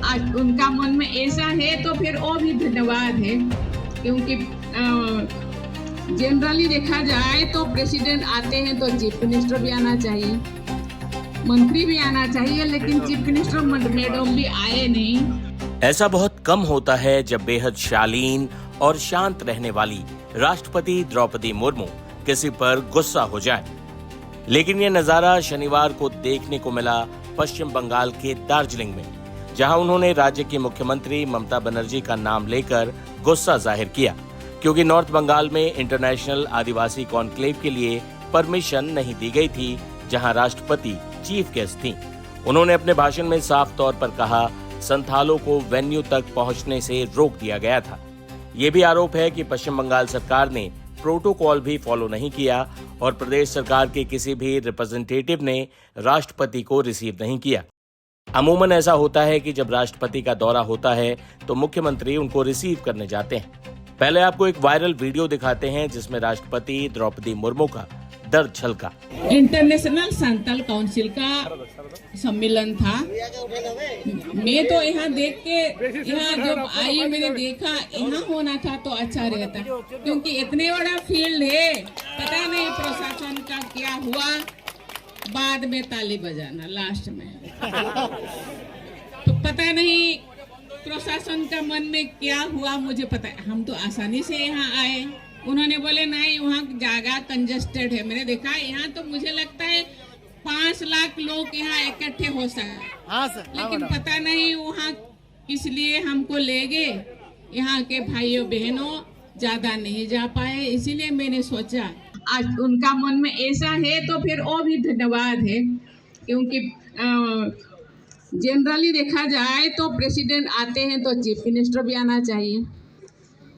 आज उनका मन में ऐसा है तो फिर वो भी धन्यवाद है, क्योंकि जनरली देखा जाए तो प्रेसिडेंट आते हैं तो चीफ मिनिस्टर भी आना चाहिए, मंत्री भी आना चाहिए, लेकिन चीफ मिनिस्टर मैडम भी आए नहीं। ऐसा बहुत कम होता है जब बेहद शालीन और शांत रहने वाली राष्ट्रपति द्रौपदी मुर्मू किसी पर गुस्सा हो जाए, लेकिन ये नजारा शनिवार को देखने को मिला पश्चिम बंगाल के दार्जिलिंग में, जहां उन्होंने राज्य की मुख्यमंत्री ममता बनर्जी का नाम लेकर गुस्सा जाहिर किया, क्योंकि नॉर्थ बंगाल में इंटरनेशनल आदिवासी कॉन्क्लेव के लिए परमिशन नहीं दी गई थी, जहां राष्ट्रपति चीफ गेस्ट थीं। उन्होंने अपने भाषण में साफ तौर पर कहा, संथालों को वेन्यू तक पहुंचने से रोक दिया गया था। ये भी आरोप है कि पश्चिम बंगाल सरकार ने प्रोटोकॉल भी फॉलो नहीं किया और प्रदेश सरकार के किसी भी रिप्रेजेंटेटिव ने राष्ट्रपति को रिसीव नहीं किया। अमूमन ऐसा होता है कि जब राष्ट्रपति का दौरा होता है तो मुख्यमंत्री उनको रिसीव करने जाते हैं। पहले आपको एक वायरल वीडियो दिखाते हैं जिसमें राष्ट्रपति द्रौपदी मुर्मू का दर्द झलका। इंटरनेशनल संथाल काउंसिल का सम्मेलन था। मैं तो यहाँ देख के, यहाँ जब आई मैंने देखा यहाँ होना था तो अच्छा रहता, क्योंकि इतने बड़ा फील्ड है, पता नहीं प्रशासन का क्या हुआ, बाद में ताली बजाना लास्ट में तो पता नहीं प्रशासन का मन में क्या हुआ, मुझे पता है। हम तो आसानी से यहाँ आए, उन्होंने बोले नहीं वहाँ जगह कंजेस्टेड है। मैंने देखा यहाँ तो मुझे लगता है 5 लाख लोग यहाँ इकट्ठे हो सकते, लेकिन पता नहीं वहाँ किस लिए हमको ले गए। यहाँ के भाइयों बहनों ज्यादा नहीं जा पाए, इसीलिए मैंने सोचा आज उनका मन में ऐसा है तो फिर वो भी धन्यवाद है, क्योंकि जनरली देखा जाए तो प्रेसिडेंट आते हैं तो चीफ मिनिस्टर भी आना चाहिए,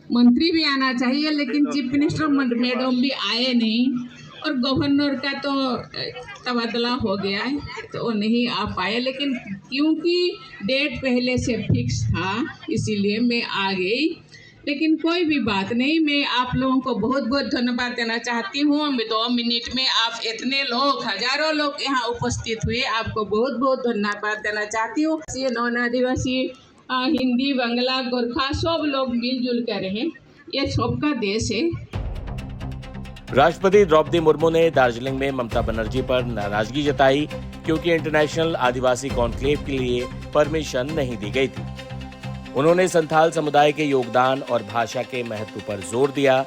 मंत्री भी आना चाहिए, लेकिन चीफ मिनिस्टर मैडम भी आए नहीं, और गवर्नर का तो तबादला हो गया है तो वो नहीं आ पाए, लेकिन क्योंकि डेट पहले से फिक्स था इसीलिए मैं आ गई। लेकिन कोई भी बात नहीं, मैं आप लोगों को बहुत बहुत धन्यवाद देना चाहती हूँ। 2 मिनट में आप इतने लोग, हजारों लोग यहाँ उपस्थित हुए, आपको बहुत बहुत धन्यवाद देना चाहती हूँ। ये नॉन आदिवासी हिंदी, बांग्ला, गोरखा सब लोग मिलजुल कर रहे, ये सबका देश है। राष्ट्रपति द्रौपदी मुर्मू ने दार्जिलिंग में ममता बनर्जी पर नाराजगी जताई, क्योंकि इंटरनेशनल आदिवासी कॉन्क्लेव के लिए परमिशन नहीं दी गई थी। उन्होंने संथाल समुदाय के योगदान और भाषा के महत्व पर जोर दिया।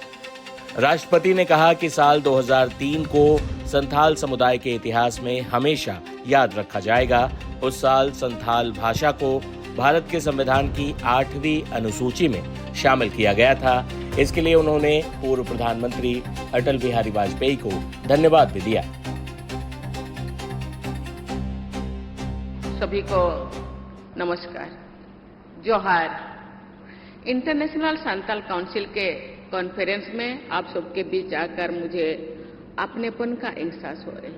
राष्ट्रपति ने कहा कि साल 2003 को संथाल समुदाय के इतिहास में हमेशा याद रखा जाएगा। उस साल संथाल भाषा को भारत के संविधान की 8वीं अनुसूची में शामिल किया गया था। इसके लिए उन्होंने पूर्व प्रधानमंत्री अटल बिहारी वाजपेयी को धन्यवाद भी दिया। सभी को नमस्कार, जोहार। इंटरनेशनल संथाल काउंसिल के कॉन्फ्रेंस में आप सबके बीच आकर मुझे अपनेपन का एहसास हो रहा है।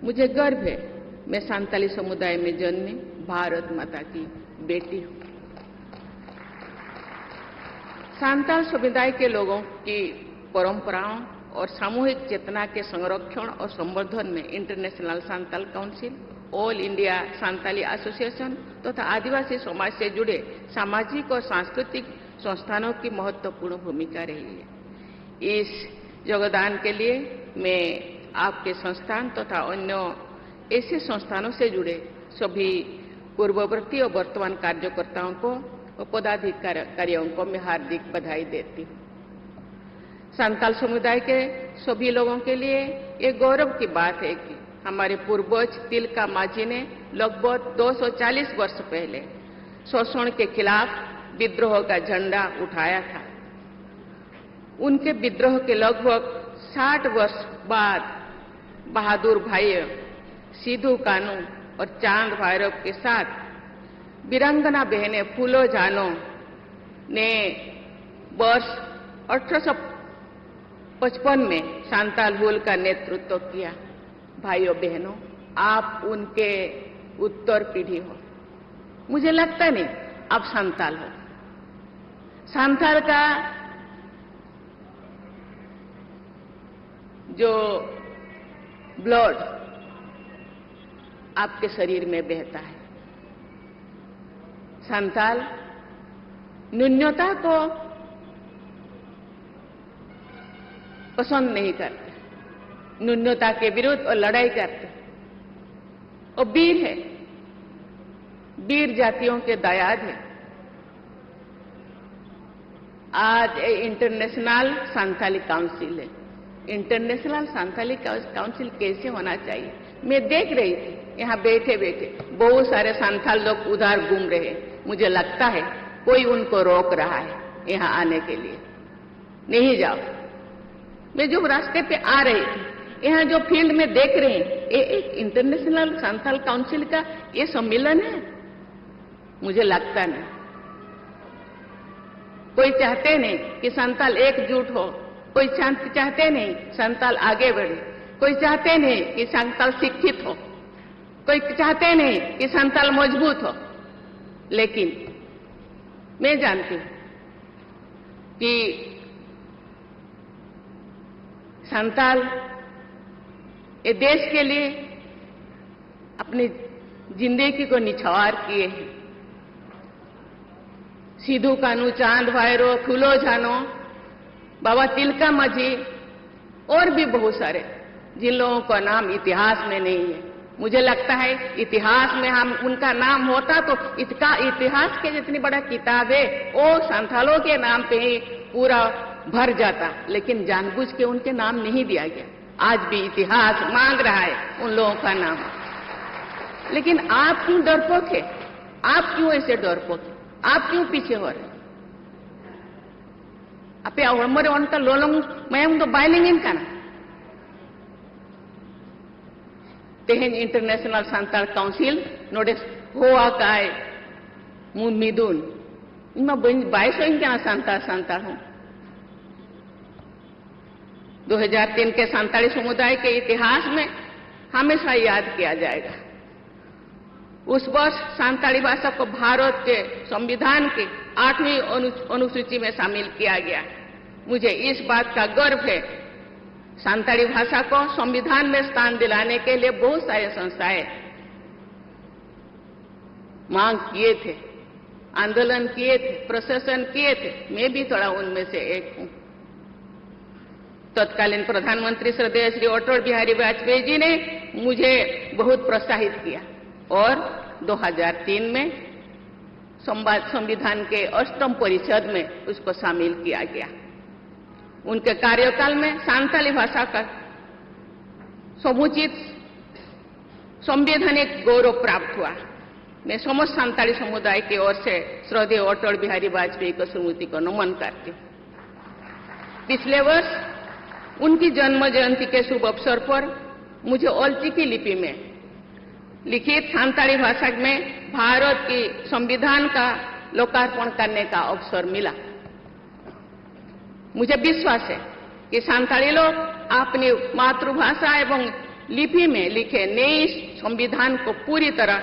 मुझे गर्व है, मैं संथाली समुदाय में जन्मी भारत माता की बेटी हूँ। संथाल समुदाय के लोगों की परंपराओं और सामूहिक चेतना के संरक्षण और संवर्धन में international Santhal council, all India Santhali association तथा आदिवासी समाज से जुड़े सामाजिक और सांस्कृतिक संस्थानों की महत्वपूर्ण भूमिका रही है। इस योगदान के लिए मैं आपके संस्थान तथा अन्य ऐसे संस्थानों से जुड़े सभी पूर्ववर्ती और वर्तमान कार्यकर्ताओं को और पदाधिकारियों को मैं हार्दिक बधाई देती हूँ। संथाल समुदाय के सभी लोगों के लिए ये गौरव की बात है कि हमारे पूर्वज तिलका मांझी ने लगभग 240 वर्ष पहले शोषण के खिलाफ विद्रोह का झंडा उठाया था। उनके विद्रोह के लगभग 60 वर्ष बाद बहादुर भाई सिद्धू कानू और चांद भैरव के साथ वीरांगना बहनें फूलो जानो ने वर्ष 1855 में संथाल हुल का नेतृत्व किया। भाइयों बहनों, आप उनके उत्तर पीढ़ी हो। मुझे लगता नहीं आप संथाल हो। संथाल का जो ब्लड आपके शरीर में बहता है, संथाल न्यूनता को पसंद नहीं करते, न्यूनता के विरुद्ध और लड़ाई करते और वीर है, वीर जातियों के दायाद है। आज इंटरनेशनल संथाली काउंसिल है। इंटरनेशनल संथाली काउंसिल कैसे होना चाहिए, मैं देख रही थी यहाँ बैठे बैठे बहुत सारे संथाल लोग उधर घूम रहे हैं। मुझे लगता है कोई उनको रोक रहा है यहाँ आने के लिए, नहीं जाओ। मैं जो रास्ते पे आ रही थी, यहाँ जो फील्ड में देख रहे हैं, ये एक इंटरनेशनल संथाल काउंसिल का ये सम्मेलन है, मुझे लगता नहीं। कोई चाहते नहीं कि संथाल एकजुट हो, कोई चाहते नहीं संथाल आगे बढ़े, कोई चाहते नहीं कि संथाल शिक्षित हो, कोई चाहते नहीं कि संथाल मजबूत हो। लेकिन मैं जानती हूं कि संथाल ये देश के लिए अपनी जिंदगी को निछावर किए हैं। सिद्धू कानू, चांद भाईरो, फूलो झानो, बाबा तिलका माझी और भी बहुत सारे जिन लोगों का नाम इतिहास में नहीं है। मुझे लगता है इतिहास में हम उनका नाम होता तो इतिहास के जितनी बड़ा किताब है वो संथालों के नाम पे ही पूरा भर जाता, लेकिन जानबूझ के उनके नाम नहीं दिया गया। आज भी इतिहास मांग रहा है उन लोगों का नाम। लेकिन आप क्यों डरपोक है? आप क्यों ऐसे डरपोक है? आप क्यों पीछे हो रहे? अपे हमारे उनका लोलंग मैं तो बाइलिंग का ना तेहन इंटरनेशनल संथाल काउंसिल नोडे होआ काय मिदुन इमा 22 क्या संथाल हूं। 2003 के संथाली समुदाय के इतिहास में हमेशा याद किया जाएगा। उस वर्ष संथाली भाषा को भारत के संविधान के 8वीं अनुसूची में शामिल किया गया। मुझे इस बात का गर्व है, संथाली भाषा को संविधान में स्थान दिलाने के लिए बहुत सारे संस्थाएं मांग किए थे, आंदोलन किए थे, प्रशासन किए थे। मैं भी थोड़ा उनमें से एक हूं। तत्कालीन प्रधानमंत्री श्रद्धेय श्री अटल बिहारी वाजपेयी जी ने मुझे बहुत प्रोत्साहित किया और 2003 में संविधान के 8वीं परिषद में उसको शामिल किया गया। उनके कार्यकाल में संथाली भाषा का समुचित संवैधानिक गौरव प्राप्त हुआ। मैं समस्त संथाली समुदाय की ओर से श्रद्धेय अटल बिहारी वाजपेयी की स्मृति को नमन करती हूं। पिछले वर्ष उनकी जन्म जयंती के शुभ अवसर पर मुझे ओलचिकी लिपि में लिखित संथाली भाषा में भारत की संविधान का लोकार्पण करने का अवसर मिला। मुझे विश्वास है कि संथाली लोग अपनी मातृभाषा एवं लिपि में लिखे नए संविधान को पूरी तरह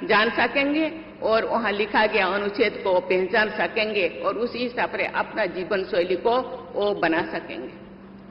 जान सकेंगे और वहां लिखा गया अनुच्छेद को पहचान सकेंगे और उसी हिसाब से अपना जीवन शैली को वो बना सकेंगे।